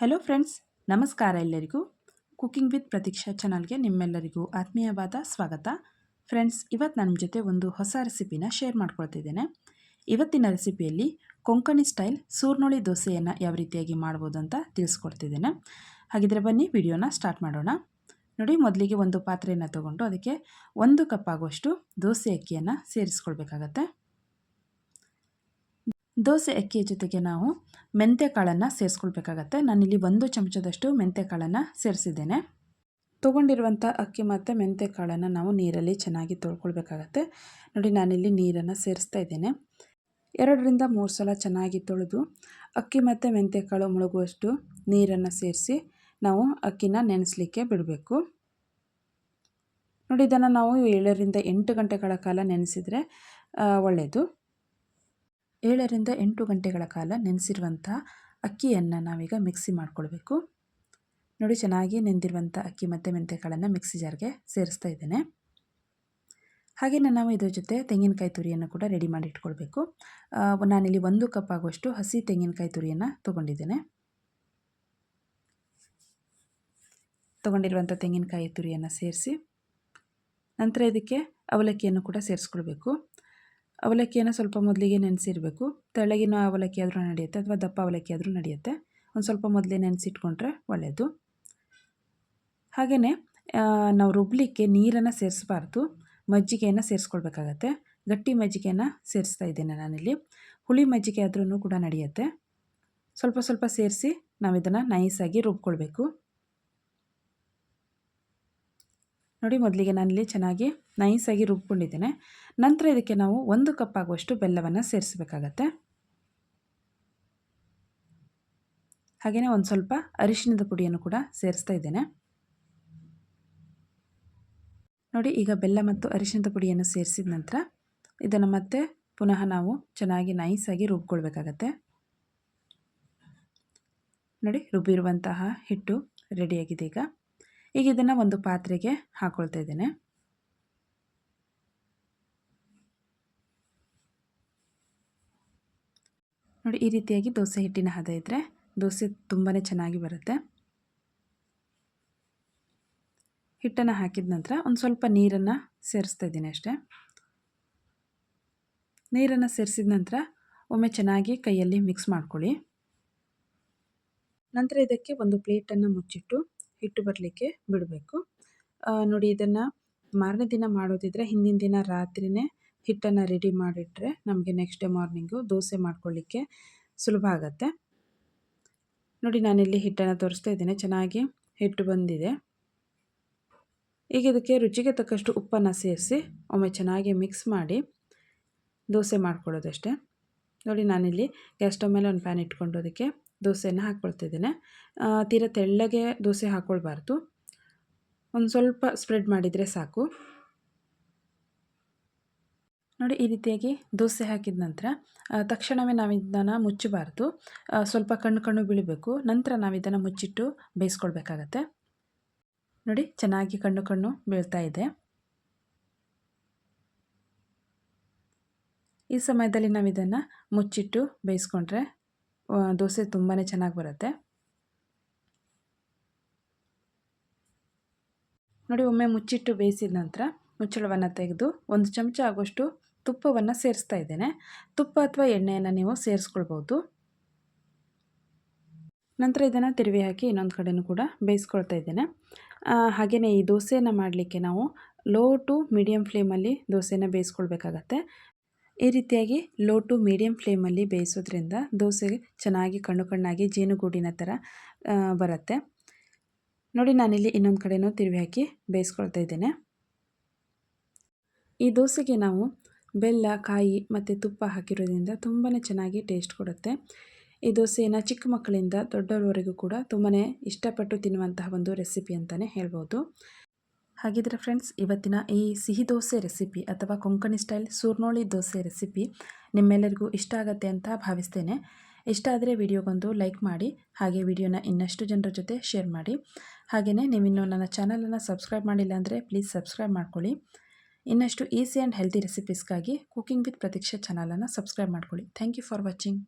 Hello friends, ನಮಸ್ಕಾರ ಎಲ್ಲರಿಗೂ. Cooking with Pratiksha ಚಾನಲ್ಗೆ ನಿಮ್ಮೆಲ್ಲರಿಗೂ ಆತ್ಮೀಯವಾದ ಸ್ವಾಗತ. ಫ್ರೆಂಡ್ಸ್, ಇವತ್ತು ನನ್ನ ಜೊತೆ ಒಂದು ಹೊಸ ರೆಸಿಪಿನ ಶೇರ್ ಮಾಡ್ಕೊಳ್ತಿದ್ದೇನೆ. ಇವತ್ತಿನ ರೆಸಿಪಿಯಲ್ಲಿ ಕೊಂಕಣಿ ಸ್ಟೈಲ್ ಸೂರ್ನೋಳಿ ದೋಸೆಯನ್ನು ಯಾವ ರೀತಿಯಾಗಿ ಮಾಡ್ಬೋದು ಅಂತ ತಿಳಿಸ್ಕೊಡ್ತಿದ್ದೇನೆ. ಹಾಗಿದ್ರೆ ಬನ್ನಿ ವಿಡಿಯೋನ ಸ್ಟಾರ್ಟ್ ಮಾಡೋಣ. ನೋಡಿ, ಮೊದಲಿಗೆ ಒಂದು ಪಾತ್ರೆಯನ್ನು ತಗೊಂಡು ಅದಕ್ಕೆ 1 ಕಪ್ ಆಗುವಷ್ಟು ದೋಸೆ ಅಕ್ಕಿಯನ್ನು ಸೇರಿಸ್ಕೊಳ್ಬೇಕಾಗತ್ತೆ. ದೋಸೆ ಅಕ್ಕಿಯ ಜೊತೆಗೆ ನಾವು ಮೆಂತ್ಯ ಕಾಳನ್ನು ಸೇರಿಸ್ಕೊಳ್ಬೇಕಾಗತ್ತೆ. ನಾನಿಲ್ಲಿ 1 ಚಮಚದಷ್ಟು ಮೆಂತ್ಯ ಕಾಳನ್ನು ಸೇರಿಸಿದ್ದೇನೆ. ತೊಗೊಂಡಿರುವಂಥ ಅಕ್ಕಿ ಮತ್ತು ಮೆಂತ್ಯ ಕಾಳನ್ನು ನಾವು ನೀರಲ್ಲಿ ಚೆನ್ನಾಗಿ ತೊಳ್ಕೊಳ್ಬೇಕಾಗತ್ತೆ. ನೋಡಿ, ನಾನಿಲ್ಲಿ ನೀರನ್ನು ಸೇರಿಸ್ತಾ ಇದ್ದೇನೆ. 2ರಿಂದ 3 ಸಲ ಚೆನ್ನಾಗಿ ತೊಳೆದು ಅಕ್ಕಿ ಮತ್ತು ಮೆಂತ್ಯ ಕಾಳು ಮುಳುಗುವಷ್ಟು ನೀರನ್ನು ಸೇರಿಸಿ ನಾವು ಅಕ್ಕಿನ ನೆನೆಸಲಿಕ್ಕೆ ಬಿಡಬೇಕು. ನೋಡಿ, ಇದನ್ನು ನಾವು 7ರಿಂದ 8 ಗಂಟೆಗಳ ಕಾಲ ನೆನೆಸಿದರೆ ಒಳ್ಳೆಯದು. 7ರಿಂದ 8 ಗಂಟೆಗಳ ಕಾಲ ನೆನೆಸಿರುವಂಥ ಅಕ್ಕಿಯನ್ನು ನಾವೀಗ ಮಿಕ್ಸಿ ಮಾಡ್ಕೊಳ್ಬೇಕು. ನೋಡಿ, ಚೆನ್ನಾಗಿ ನೆಂದಿರುವಂಥ ಅಕ್ಕಿ ಮತ್ತು ಮೆಂತ್ಯಕಾಳನ್ನು ಮಿಕ್ಸಿ ಜಾರ್ಗೆ ಸೇರಿಸ್ತಾ ಇದ್ದೇನೆ. ಹಾಗೆಯೇ ನಾವು ಇದರ ಜೊತೆ ತೆಂಗಿನಕಾಯಿ ತುರಿಯನ್ನು ಕೂಡ ರೆಡಿ ಮಾಡಿ ಇಟ್ಕೊಳ್ಬೇಕು. ನಾನಿಲ್ಲಿ 1 ಕಪ್ ಆಗುವಷ್ಟು ಹಸಿ ತೆಂಗಿನಕಾಯಿ ತುರಿಯನ್ನು ತೊಗೊಂಡಿದ್ದೇನೆ. ತೊಗೊಂಡಿರುವಂಥ ತೆಂಗಿನಕಾಯಿ ತುರಿಯನ್ನು ಸೇರಿಸಿ ನಂತರ ಇದಕ್ಕೆ ಅವಲಕ್ಕಿಯನ್ನು ಕೂಡ ಸೇರಿಸ್ಕೊಳ್ಬೇಕು. ಅವಲಕ್ಕಿಯನ್ನು ಸ್ವಲ್ಪ ಮೊದಲಿಗೆ ನೆನೆಸಿರಬೇಕು. ತೆಳ್ಳಗಿನ ಅವಲಕ್ಕಿ ಆದರೂ ನಡೆಯುತ್ತೆ ಅಥವಾ ದಪ್ಪ ಅವಲಕ್ಕಿ ಆದರೂ ನಡೆಯುತ್ತೆ. ಒಂದು ಸ್ವಲ್ಪ ಮೊದಲೇ ನೆನೆಸಿಟ್ಕೊಂಡ್ರೆ ಒಳ್ಳೆಯದು. ಹಾಗೆಯೇ ನಾವು ರುಬ್ಬಲಿಕ್ಕೆ ನೀರನ್ನು ಸೇರಿಸಬಾರ್ದು, ಮಜ್ಜಿಗೆಯನ್ನು ಸೇರಿಸ್ಕೊಳ್ಬೇಕಾಗತ್ತೆ. ಗಟ್ಟಿ ಮಜ್ಜಿಗೆಯನ್ನು ಸೇರಿಸ್ತಾ ಇದ್ದೇನೆ ನಾನಿಲ್ಲಿ. ಹುಳಿ ಮಜ್ಜಿಗೆ ಆದ್ರೂ ಕೂಡ ನಡೆಯುತ್ತೆ. ಸ್ವಲ್ಪ ಸ್ವಲ್ಪ ಸೇರಿಸಿ ನಾವು ಇದನ್ನು ನೈಸಾಗಿ ರುಬ್ಕೊಳ್ಬೇಕು. ನೋಡಿ, ಮೊದಲಿಗೆ ನಾನಿಲ್ಲಿ ಚೆನ್ನಾಗಿ ನೈಸಾಗಿ ರುಬ್ಕೊಂಡಿದ್ದೇನೆ. ನಂತರ ಇದಕ್ಕೆ ನಾವು 1 ಕಪ್ ಆಗುವಷ್ಟು ಬೆಲ್ಲವನ್ನು ಸೇರಿಸಬೇಕಾಗತ್ತೆ. ಹಾಗೆಯೇ ಒಂದು ಸ್ವಲ್ಪ ಅರಿಶಿಣದ ಪುಡಿಯನ್ನು ಕೂಡ ಸೇರಿಸ್ತಾ ಇದ್ದೇನೆ. ನೋಡಿ, ಈಗ ಬೆಲ್ಲ ಮತ್ತು ಅರಿಶಿಣದ ಪುಡಿಯನ್ನು ಸೇರಿಸಿದ ನಂತರ ಇದನ್ನು ಮತ್ತೆ ಪುನಃ ನಾವು ಚೆನ್ನಾಗಿ ನೈಸಾಗಿ ರುಬ್ಕೊಳ್ಬೇಕಾಗತ್ತೆ. ನೋಡಿ, ರುಬ್ಬಿರುವಂತಹ ಹಿಟ್ಟು ರೆಡಿಯಾಗಿದೆ. ಈಗ ಇದನ್ನು ಒಂದು ಪಾತ್ರೆಗೆ ಹಾಕ್ಕೊಳ್ತಾ ಇದ್ದೇನೆ. ನೋಡಿ, ಈ ರೀತಿಯಾಗಿ ದೋಸೆ ಹಿಟ್ಟಿನ ಹದ ಇದ್ದರೆ ದೋಸೆ ತುಂಬಾ ಚೆನ್ನಾಗಿ ಬರುತ್ತೆ. ಹಿಟ್ಟನ್ನು ಹಾಕಿದ ನಂತರ ಒಂದು ಸ್ವಲ್ಪ ನೀರನ್ನು ಸೇರಿಸ್ತಾ ಇದ್ದೀನಿ ಅಷ್ಟೇ. ನೀರನ್ನು ಸೇರಿಸಿದ ನಂತರ ಒಮ್ಮೆ ಚೆನ್ನಾಗಿ ಕೈಯಲ್ಲಿ ಮಿಕ್ಸ್ ಮಾಡ್ಕೊಳ್ಳಿ. ನಂತರ ಇದಕ್ಕೆ ಒಂದು ಪ್ಲೇಟನ್ನು ಮುಚ್ಚಿಟ್ಟು ಹಿಟ್ಟು ಬರಲಿಕ್ಕೆ ಬಿಡಬೇಕು. ನೋಡಿ, ಇದನ್ನು ಮಾರನೇ ದಿನ ಮಾಡೋದಿದ್ರೆ ಹಿಂದಿನ ದಿನ ರಾತ್ರಿಯೇ ಹಿಟ್ಟನ್ನು ರೆಡಿ ಮಾಡಿಟ್ರೆ ನಮಗೆ ನೆಕ್ಸ್ಟ್ ಡೇ ಮಾರ್ನಿಂಗು ದೋಸೆ ಮಾಡ್ಕೊಳ್ಳಿಕ್ಕೆ ಸುಲಭ ಆಗುತ್ತೆ. ನೋಡಿ, ನಾನಿಲ್ಲಿ ಹಿಟ್ಟನ್ನು ತೋರಿಸ್ತಾ ಇದ್ದೇನೆ. ಚೆನ್ನಾಗಿ ಹಿಟ್ಟು ಬಂದಿದೆ. ಈಗ ಇದಕ್ಕೆ ರುಚಿಗೆ ತಕ್ಕಷ್ಟು ಉಪ್ಪನ್ನು ಸೇರಿಸಿ ಒಮ್ಮೆ ಚೆನ್ನಾಗಿ ಮಿಕ್ಸ್ ಮಾಡಿ ದೋಸೆ ಮಾಡ್ಕೊಳ್ಳೋದಷ್ಟೇ. ನೋಡಿ, ನಾನಿಲ್ಲಿ ಗ್ಯಾಸ್ ಸ್ಟವ್ ಮೇಲೆ ಒಂದು ಪ್ಯಾನ್ ಇಟ್ಕೊಂಡು ಅದಕ್ಕೆ ದೋಸೆಯನ್ನು ಹಾಕ್ಕೊಳ್ತಿದ್ದೇನೆ. ತೀರಾ ತೆಳ್ಳಗೆ ದೋಸೆ ಹಾಕ್ಕೊಳ್ಬಾರ್ದು, ಒಂದು ಸ್ವಲ್ಪ ಸ್ಪ್ರೆಡ್ ಮಾಡಿದರೆ ಸಾಕು. ನೋಡಿ, ಈ ರೀತಿಯಾಗಿ ದೋಸೆ ಹಾಕಿದ ನಂತರ ತಕ್ಷಣವೇ ನಾವು ಇದನ್ನು ಮುಚ್ಚಬಾರ್ದು. ಸ್ವಲ್ಪ ಕಣ್ಣು ಬೀಳಬೇಕು. ನಂತರ ನಾವು ಇದನ್ನು ಮುಚ್ಚಿಟ್ಟು ಬೇಯಿಸ್ಕೊಳ್ಬೇಕಾಗತ್ತೆ. ನೋಡಿ, ಚೆನ್ನಾಗಿ ಕಣ್ಣು ಬೀಳ್ತಾ ಇದೆ. ಈ ಸಮಯದಲ್ಲಿ ನಾವು ಇದನ್ನು ಮುಚ್ಚಿಟ್ಟು ಬೇಯಿಸ್ಕೊಂಡ್ರೆ ದೋಸೆ ತುಂಬಾ ಚೆನ್ನಾಗಿ ಬರುತ್ತೆ. ನೋಡಿ, ಒಮ್ಮೆ ಮುಚ್ಚಿಟ್ಟು ಬೇಯಿಸಿದ ನಂತರ ಮುಚ್ಚಳವನ್ನು ತೆಗೆದು 1 ಚಮಚ ಆಗುವಷ್ಟು ತುಪ್ಪವನ್ನು ಸೇರಿಸ್ತಾ ಇದ್ದೇನೆ. ತುಪ್ಪ ಅಥವಾ ಎಣ್ಣೆಯನ್ನು ನೀವು ಸೇರಿಸ್ಕೊಳ್ಬೋದು. ನಂತರ ಇದನ್ನು ತಿರುವಿ ಹಾಕಿ ಇನ್ನೊಂದು ಕಡೆಯೂ ಕೂಡ ಬೇಯಿಸ್ಕೊಳ್ತಾ ಇದ್ದೇನೆ. ಹಾಗೆಯೇ ಈ ದೋಸೆಯನ್ನು ಮಾಡಲಿಕ್ಕೆ ನಾವು ಲೋ ಟು ಮೀಡಿಯಮ್ ಫ್ಲೇಮಲ್ಲಿ ದೋಸೆನ ಬೇಯಿಸ್ಕೊಳ್ಬೇಕಾಗತ್ತೆ. ಈ ರೀತಿಯಾಗಿ ಲೋ ಟು ಮೀಡಿಯಮ್ ಫ್ಲೇಮಲ್ಲಿ ಬೇಯಿಸೋದ್ರಿಂದ ದೋಸೆ ಚೆನ್ನಾಗಿ ಕಣ್ಣಾಗಿ ಜೇನುಗೂಡಿನ ಥರ ಬರುತ್ತೆ. ನೋಡಿ, ನಾನಿಲ್ಲಿ ಇನ್ನೊಂದು ಕಡೆಯೂ ತಿರುವಿ ಹಾಕಿ ಬೇಯಿಸ್ಕೊಳ್ತಾ ಇದ್ದೇನೆ. ಈ ದೋಸೆಗೆ ನಾವು ಬೆಲ್ಲ, ಕಾಯಿ ಮತ್ತು ತುಪ್ಪ ಹಾಕಿರೋದ್ರಿಂದ ತುಂಬಾ ಚೆನ್ನಾಗಿ ಟೇಸ್ಟ್ ಕೊಡುತ್ತೆ. ಈ ದೋಸೆಯನ್ನು ಚಿಕ್ಕ ಮಕ್ಕಳಿಂದ ದೊಡ್ಡವರವರೆಗೂ ಕೂಡ ತುಂಬಾ ಇಷ್ಟಪಟ್ಟು ತಿನ್ನುವಂತಹ ಒಂದು ರೆಸಿಪಿ ಅಂತಲೇ ಹೇಳ್ಬೋದು. ಹಾಗಿದ್ರೆ ಫ್ರೆಂಡ್ಸ್, ಇವತ್ತಿನ ಈ ಸಿಹಿ ದೋಸೆ ರೆಸಿಪಿ ಅಥವಾ ಕೊಂಕಣಿ ಸ್ಟೈಲ್ ಸೂರ್ನೋಳಿ ದೋಸೆ ರೆಸಿಪಿ ನಿಮ್ಮೆಲ್ಲರಿಗೂ ಇಷ್ಟ ಆಗುತ್ತೆ ಅಂತ ಭಾವಿಸ್ತೇನೆ. ಇಷ್ಟ ಆದರೆ ವಿಡಿಯೋಗೊಂದು ಲೈಕ್ ಮಾಡಿ, ಹಾಗೆ ವಿಡಿಯೋನ ಇನ್ನಷ್ಟು ಜನರ ಜೊತೆ ಶೇರ್ ಮಾಡಿ. ಹಾಗೆಯೇ ನೀವಿನ್ನೂ ನನ್ನ ಚಾನಲನ್ನು ಸಬ್ಸ್ಕ್ರೈಬ್ ಮಾಡಿಲ್ಲ ಅಂದರೆ ಪ್ಲೀಸ್ ಸಬ್ಸ್ಕ್ರೈಬ್ ಮಾಡ್ಕೊಳ್ಳಿ. ಇನ್ನಷ್ಟು ಈಸಿ ಆ್ಯಂಡ್ ಹೆಲ್ತಿ ರೆಸಿಪೀಸ್ಗಾಗಿ ಕುಕಿಂಗ್ ವಿತ್ ಪ್ರತೀಕ್ಷಾ ಚಾನಲನ್ನು ಸಬ್ಸ್ಕ್ರೈಬ್ ಮಾಡ್ಕೊಳ್ಳಿ. Thank you for watching.